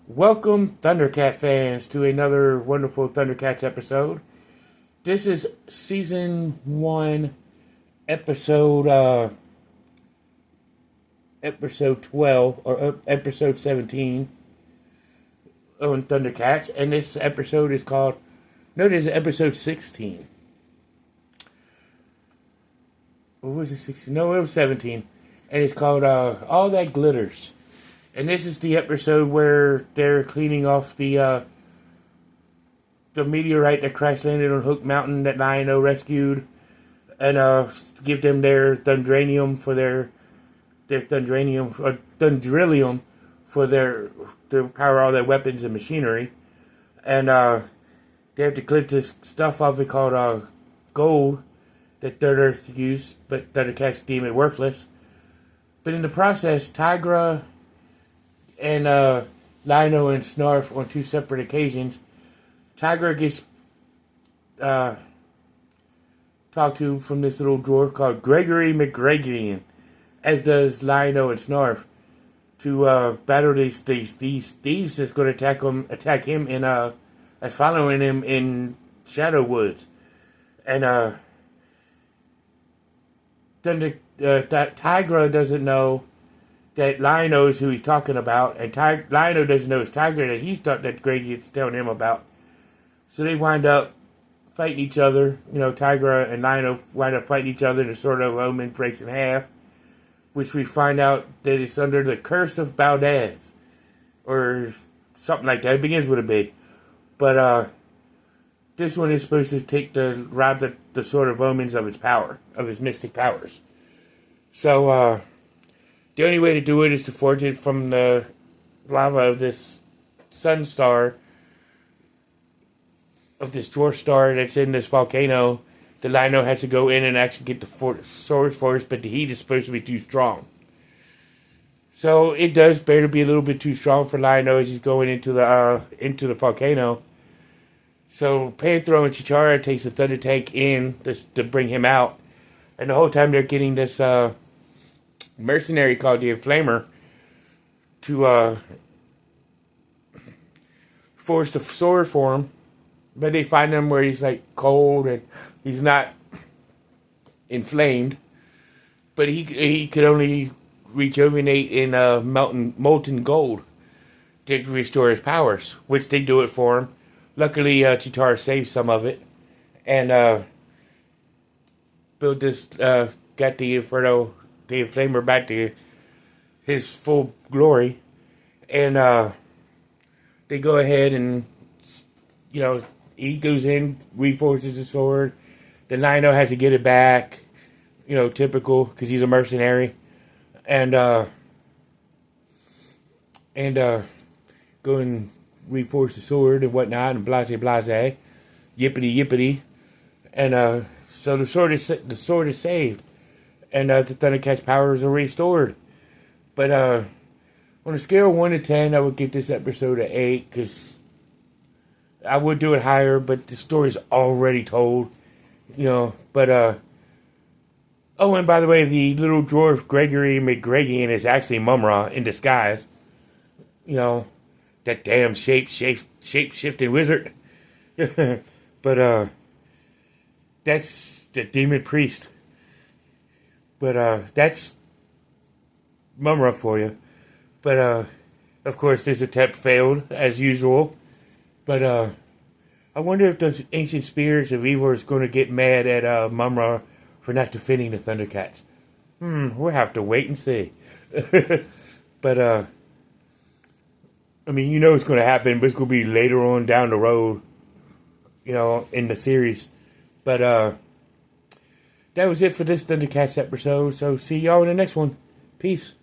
Welcome, Thundercat fans, to another wonderful Thundercats episode. This is season 1, episode 12 or episode 17 on Thundercats, and this episode is called. No, this is episode 16. What was it? 16? No, it was 17, and it's called "All That Glitters." And this is the episode where they're cleaning off the meteorite that crash landed on Hook Mountain that Lion-O rescued, and give them their Thundranium for their Thundranium or Thundrillium for to power all their weapons and machinery, and they have to collect this stuff off it called gold that Third Earth used, but Thundercats deem it worthless. But in the process, Tigra and Lion-O and Snarf on 2 separate occasions. Tigra gets talked to from this little dwarf called Gregory McGregorian, as does Lion-O and Snarf, to battle these thieves that's going to attack him in following him in Shadow Woods, and Tigra doesn't know that Lion-O is who he's talking about, and Lion-O doesn't know it's Tigra that he's thought that Gradient's telling him about. So they wind up fighting each other. You know, Tigra and Lion-O wind up fighting each other, and the Sword of Omen breaks in half, which we find out that it's under the curse of Valdez, or something like that. It begins with a B. But this one is supposed to rob the Sword of Omens of its power, of its mystic powers. So, the only way to do it is to forge it from the lava of this sun star, of this dwarf star that's in this volcano. The Lion-O has to go in and actually get the source for it, but the heat is supposed to be too strong. So it does better be a little bit too strong for Lion-O as he's going into the volcano. So Panthro and Chitara takes the Thunder Tank in to bring him out, and the whole time they're getting this mercenary called the Inflamer to force the sword for him, but they find him where he's like cold and he's not inflamed, but he could only rejuvenate in molten gold to restore his powers, which they do it for him. Luckily, Chitara saves some of it, and built this got the Inflamer back to his full glory, and they go ahead and, you know, he goes in, reforces the sword. The Lion-O has to get it back, you know, typical, because he's a mercenary, and go and reforce the sword and whatnot, and blase, yippity yippity, and so the sword is saved. And the Thundercats' powers are restored. But on a scale of 1 to 10, I would give this episode an 8, because I would do it higher, but the story's already told, you know. But oh, and by the way, the little dwarf Gregory McGregorian is actually Mumra in disguise. You know, that damn shape-shifting wizard. But that's the demon priest. But that's Mumra for you. But of course, this attempt failed as usual. But I wonder if the ancient spirits of evil is going to get mad at Mumra for not defending the Thundercats. We'll have to wait and see. But I mean, you know it's going to happen, but it's going to be later on down the road, you know, in the series. But that was it for this Thundercats episode, so see y'all in the next one. Peace.